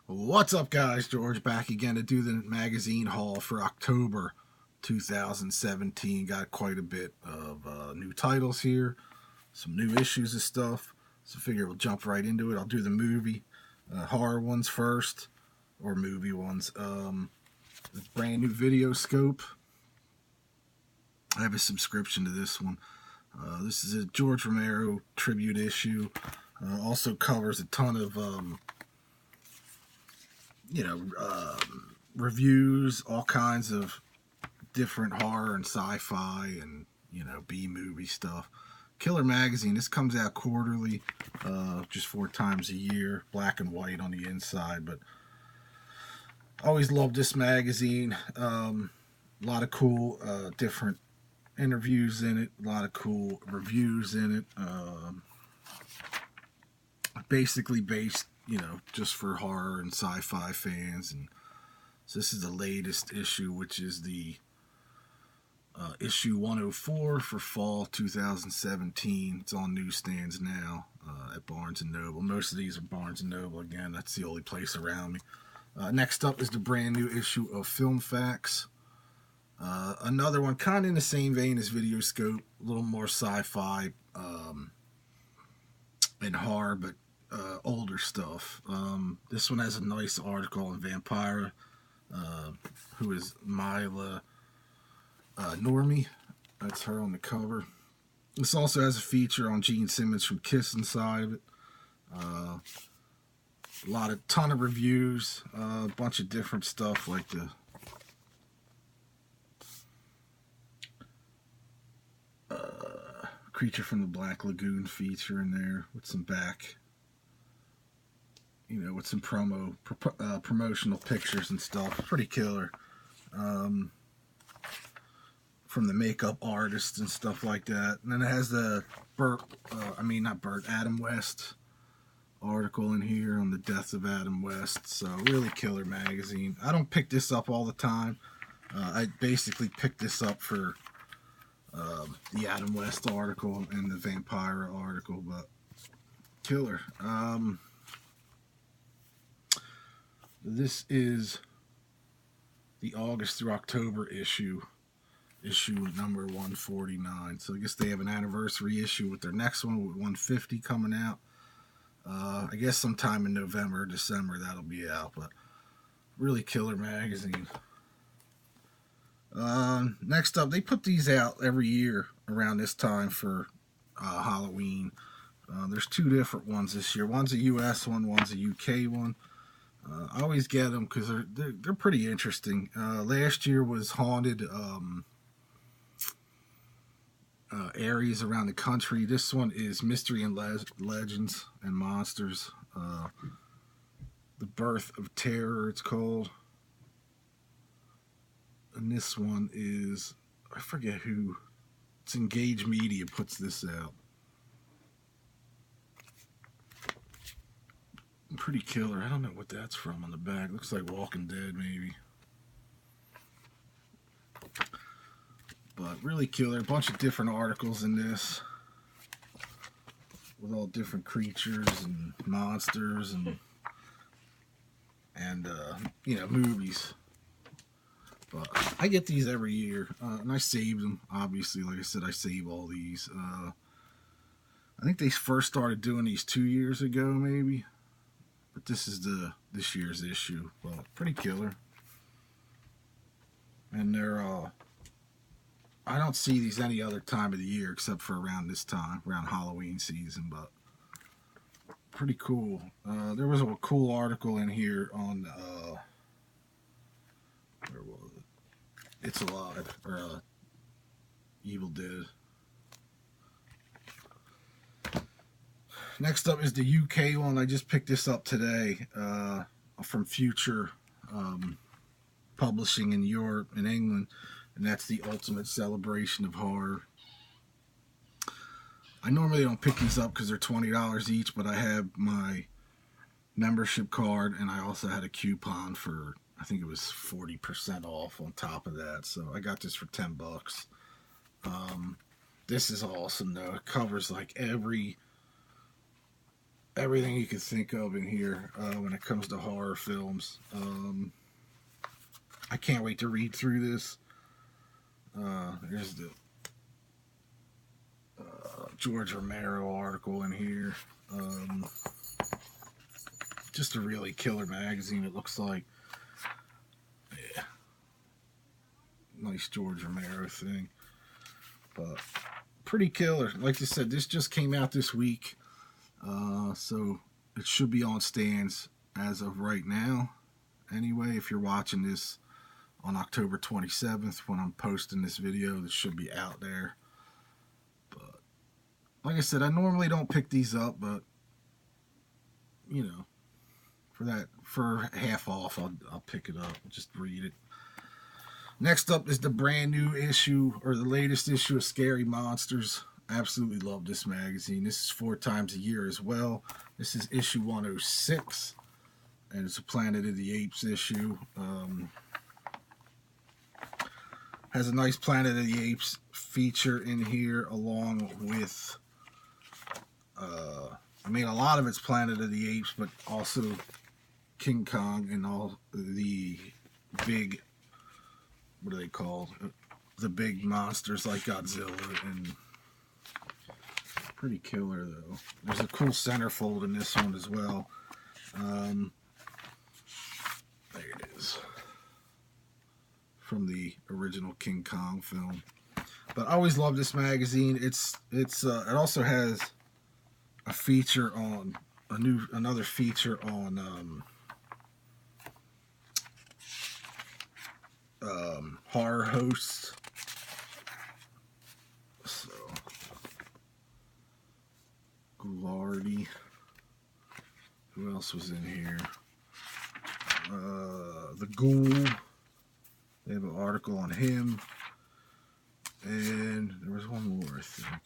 What's up, guys? George back again to do the magazine haul for October 2017. Got quite a bit of new titles here, some new issues of stuff. So I figure we'll jump right into it. I'll do the movie, horror ones first, or movie ones. Brand new Video Scope. I have a subscription to this one. This is a George Romero tribute issue. Also covers a ton of reviews, all kinds of different horror and sci-fi and B-movie stuff. Killer Magazine. This comes out quarterly, just 4 times a year, black and white on the inside. But I always loved this magazine. A lot of cool different interviews in it, a lot of cool reviews in it. Basically based, just for horror and sci-fi fans. And so this is the latest issue, which is the issue 104 for fall 2017. It's on newsstands now at Barnes & Noble. Most of these are Barnes & Noble. Again, that's the only place around me. Next up is the brand new issue of Film Facts. Another one kind of in the same vein as Video Scope, a little more sci-fi and horror, but older stuff. This one has a nice article on Vampira, who is Mila Normie. That's her on the cover. This also has a feature on Gene Simmons from Kiss inside of it. Ton of reviews, a bunch of different stuff like the Creature from the Black Lagoon feature in there with some with some promotional pictures and stuff. Pretty killer. From the makeup artists and stuff like that. And then it has the Adam West article in here on the death of Adam West. So really killer magazine. I don't pick this up all the time. I basically picked this up for the Adam West article and the Vampira article, but killer. This is the August through October issue number 149. So I guess they have an anniversary issue with their next one with 150 coming out. I guess sometime in November or December that'll be out, but really killer magazine. Next up, they put these out every year around this time for Halloween. There's 2 different ones this year. One's a US one, one's a UK one. I always get them because they're pretty interesting. Last year was haunted areas around the country. This one is Mystery and Legends and Monsters. The Birth of Terror, it's called. And this one is, I forget who. It's Engage Media puts this out. Pretty killer. I don't know what that's from on the back. Looks like Walking Dead, maybe. But really killer. A bunch of different articles in this, with all different creatures and monsters and movies. But I get these every year, and I save them. Obviously, like I said, I save all these. I think they first started doing these 2 years ago, maybe. But this is this year's issue. Well, pretty killer. And they're I don't see these any other time of the year except for around this time, around Halloween season. But pretty cool. There was a cool article in here on where was it? It's Alive, or Evil Dead. Next up is the UK one. I just picked this up today from Future Publishing in Europe and England, and that's the Ultimate Celebration of Horror. I normally don't pick these up because they're $20 each, but I have my membership card, and I also had a coupon for, I think it was 40% off on top of that. So I got this for $10. This is awesome though. It covers like every everything you can think of in here when it comes to horror films. I can't wait to read through this. There's the George Romero article in here. Just a really killer magazine, it looks like. Yeah. Nice George Romero thing. But pretty killer. Like I said, this just came out this week. So it should be on stands as of right now. Anyway, if you're watching this on October 27th when I'm posting this video, this should be out there. But like I said, I normally don't pick these up, but you know, for half off, I'll pick it up and just read it. Next up is the brand new issue, or the latest issue of Scary Monsters. Absolutely love this magazine. This is 4 times a year as well. This is issue 106, and it's a Planet of the Apes issue. Has a nice Planet of the Apes feature in here, along with I mean, a lot of it's Planet of the Apes, but also King Kong and all the big, what are they called? The big monsters like Godzilla, and pretty killer though. There's a cool centerfold in this one as well. There it is, from the original King Kong film. But I always love this magazine. It also has a feature on another feature on horror hosts. So Goulardi. Who else was in here? The Ghoul. They have an article on him. And there was one more, I think.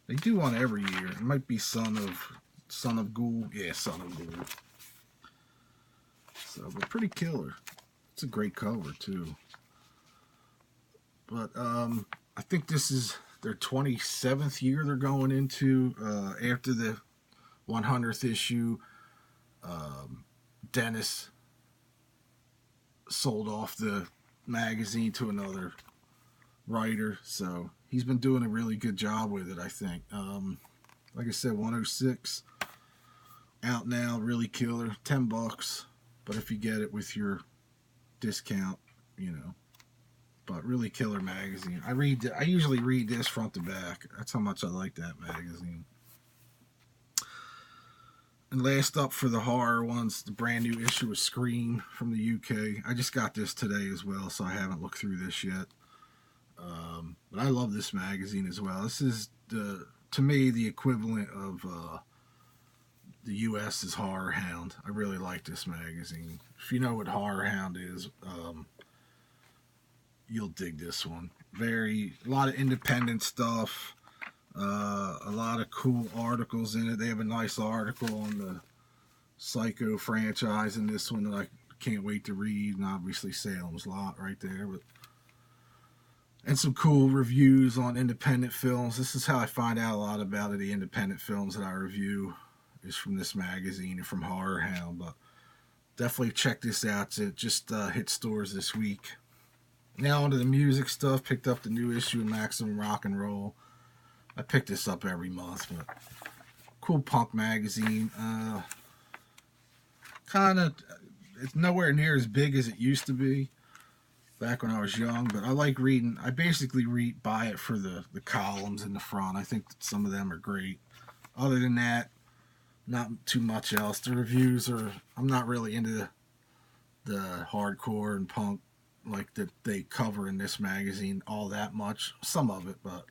They do one every year. It might be Son of Ghoul. Yeah, Son of Ghoul. So, but pretty killer. It's a great cover too. But I think this is their 27th year they're going into. After the 100th issue, Dennis sold off the magazine to another writer, so he's been doing a really good job with it, I think. Like I said, 106 out now, really killer, $10, but if you get it with your discount, you know. But really killer magazine. I usually read this front to back. That's how much I like that magazine. And last up for the horror ones, the brand new issue of Scream from the UK. I just got this today as well, so I haven't looked through this yet. But I love this magazine as well. This is, to me, the equivalent of the US's Horror Hound. I really like this magazine. If you know what Horror Hound is, you'll dig this one. A lot of independent stuff. A lot of cool articles in it. They have a nice article on the Psycho franchise in this one that I can't wait to read, and obviously Salem's Lot right there. And some cool reviews on independent films. This is how I find out a lot about the independent films that I review, is from this magazine and from Horror Hound. But definitely check this out. It just hit stores this week. Now onto the music stuff. Picked up the new issue of Maximum Rock and Roll. I pick this up every month, but cool punk magazine. It's nowhere near as big as it used to be back when I was young, but I like reading. I basically buy it for the columns in the front. I think that some of them are great. Other than that, not too much else. The reviews I'm not really into the hardcore and punk like that they cover in this magazine all that much. Some of it, but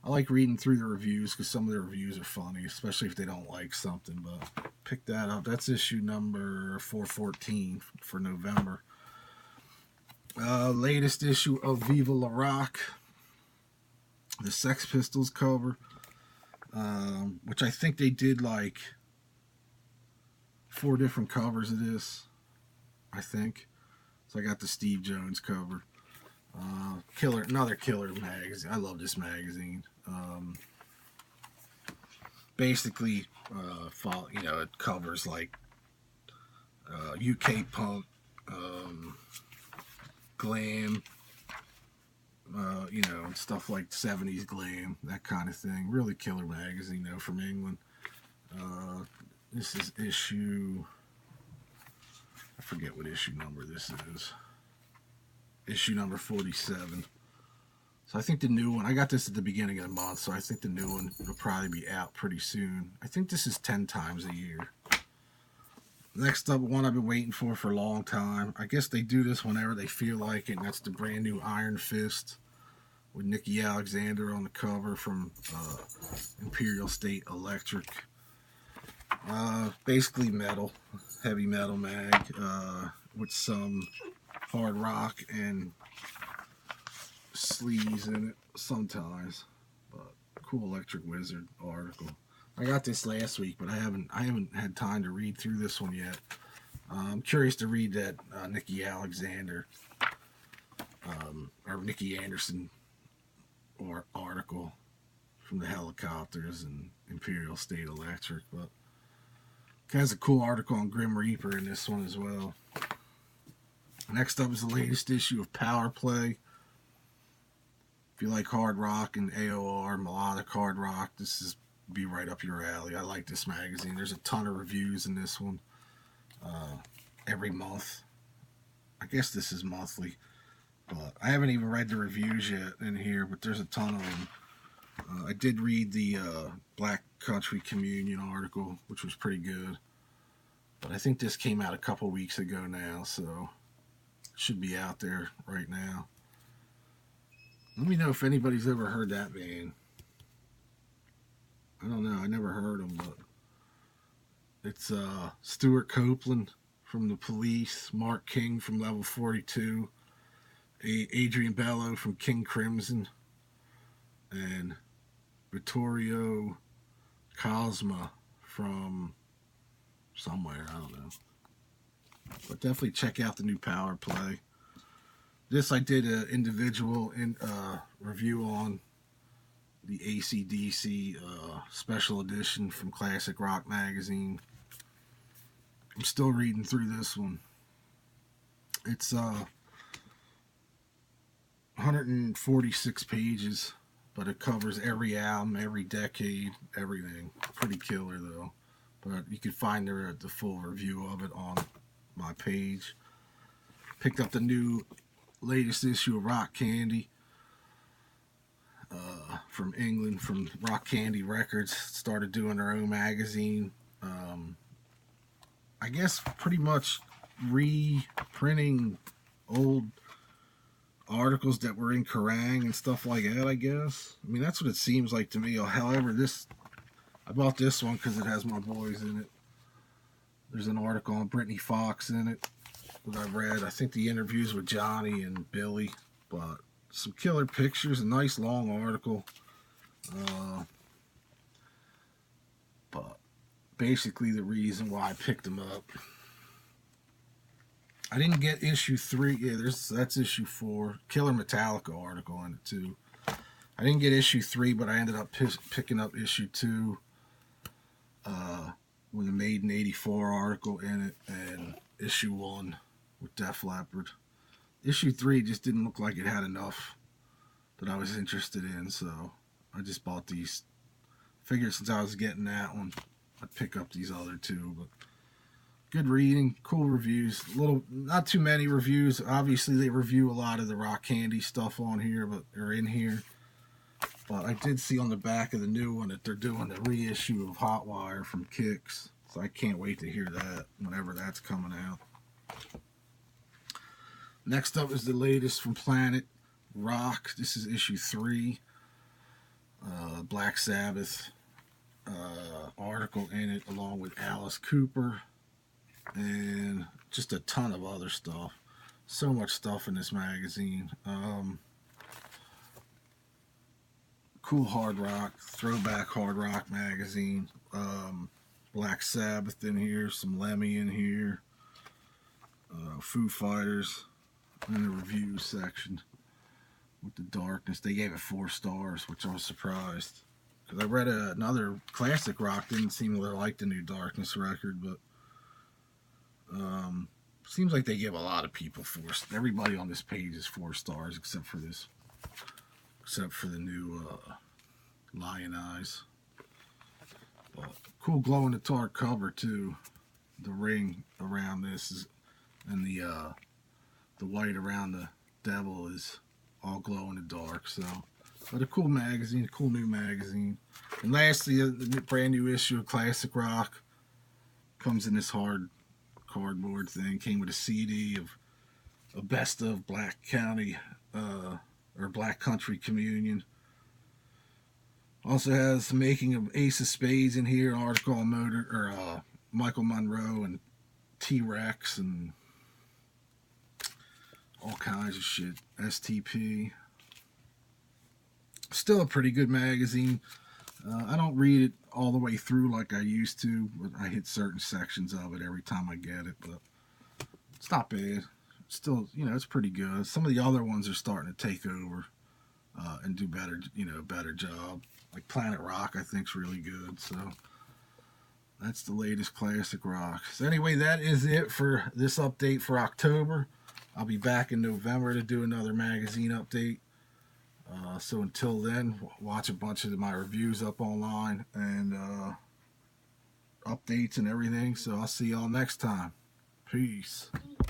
I like reading through the reviews because some of the reviews are funny, especially if they don't like something. But pick that up. That's issue number 414 for November. Latest issue of Viva La Rock, the Sex Pistols cover, which I think they did like 4 different covers of this, I think. So I got the Steve Jones cover. Another killer magazine. I love this magazine. basically, it covers like UK punk, glam, and stuff like 70s glam, that kind of thing. Really killer magazine, though, from England. This is issue, I forget what issue number this is. Issue number 47. So I think the new one, I got this at the beginning of the month, so I think the new one will probably be out pretty soon. I think this is 10 times a year. Next up, one I've been waiting for a long time. I guess they do this whenever they feel like it, and that's the brand new Iron Fist with Nikki Alexander on the cover from Imperial State Electric. Basically metal, heavy metal mag, with some hard rock and sleaze in it sometimes. But cool Electric Wizard article. I got this last week, but I haven't had time to read through this one yet. I'm curious to read that Nikki Alexander or Nikki Anderson article from the Helicopters and Imperial State Electric, but has a cool article on Grim Reaper in this one as well. Next up is the latest issue of Power Play. If you like hard rock and AOR, melodic hard rock, this is be right up your alley. I like this magazine. There's a ton of reviews in this one every month. I guess this is monthly, but I haven't even read the reviews yet in here, but there's a ton of them. I did read the Black Country Communion article, which was pretty good, but I think this came out a couple weeks ago now, so it should be out there right now. Let me know if anybody's ever heard that band. I don't know. I never heard them, but it's Stuart Copeland from The Police, Mark King from Level 42, Adrian Bello from King Crimson, and Vittorio Cosma from somewhere. I don't know. But definitely check out the new Power Play. This I did an individual review on the AC/DC special edition from Classic Rock Magazine. I'm still reading through this one. It's 146 pages, but it covers every album, every decade, everything. Pretty killer, though. But you can find the full review of it on my page. Picked up the latest issue of Rock Candy. From England, from Rock Candy Records, started doing their own magazine. I guess pretty much reprinting old articles that were in Kerrang and stuff like that, I guess. I mean, that's what it seems like to me. However, I bought this one because it has my boys in it. There's an article on Brittany Fox in it that I read. I think the interviews with Johnny and Billy, but some killer pictures, a nice long article. But basically the reason why I picked them up. I didn't get issue 3. Yeah, that's issue 4. Killer Metallica article in it too. I didn't get issue 3, but I ended up picking up issue 2 with a Maiden 84 article in it, and issue 1 with Def Leppard. Issue 3 just didn't look like it had enough that I was interested in, so I just bought these. Figured since I was getting that one, I'd pick up these other 2. But good reading, cool reviews. Not too many reviews. Obviously, they review a lot of the Rock Candy stuff on here, or in here. But I did see on the back of the new one that they're doing a reissue of Hotwire from Kix. So I can't wait to hear that whenever that's coming out. Next up is the latest from Planet Rock. This is issue 3. Black Sabbath article in it, along with Alice Cooper and just a ton of other stuff. So much stuff in this magazine. Cool hard rock, throwback hard rock magazine. Black Sabbath in here, some Lemmy in here, Foo Fighters in the review section with the Darkness. They gave it 4 stars, which I was surprised. Because I read another classic rock didn't seem to like the New Darkness record, but seems like they give a lot of people everybody on this page is 4 stars except for the new Lion Eyes. But cool glow in the dark cover too. The ring around this is, and the white around the devil is all glow in the dark. So, but a cool magazine, a cool new magazine. And lastly, the brand new issue of Classic Rock comes in this hard cardboard thing. Came with a CD of a best of Black County or Black Country Communion. Also has the making of Ace of Spades in here, an article on Michael Monroe and T-Rex and all kinds of shit. STP. Still a pretty good magazine. I don't read it all the way through like I used to, but I hit certain sections of it every time I get it. But it's not bad. Still, it's pretty good. Some of the other ones are starting to take over and do better, better job. Like Planet Rock, I think, is really good. So that's the latest Classic Rock. So anyway, that is it for this update for October. I'll be back in November to do another magazine update. So until then, watch a bunch of my reviews up online and updates and everything. So I'll see y'all next time. Peace.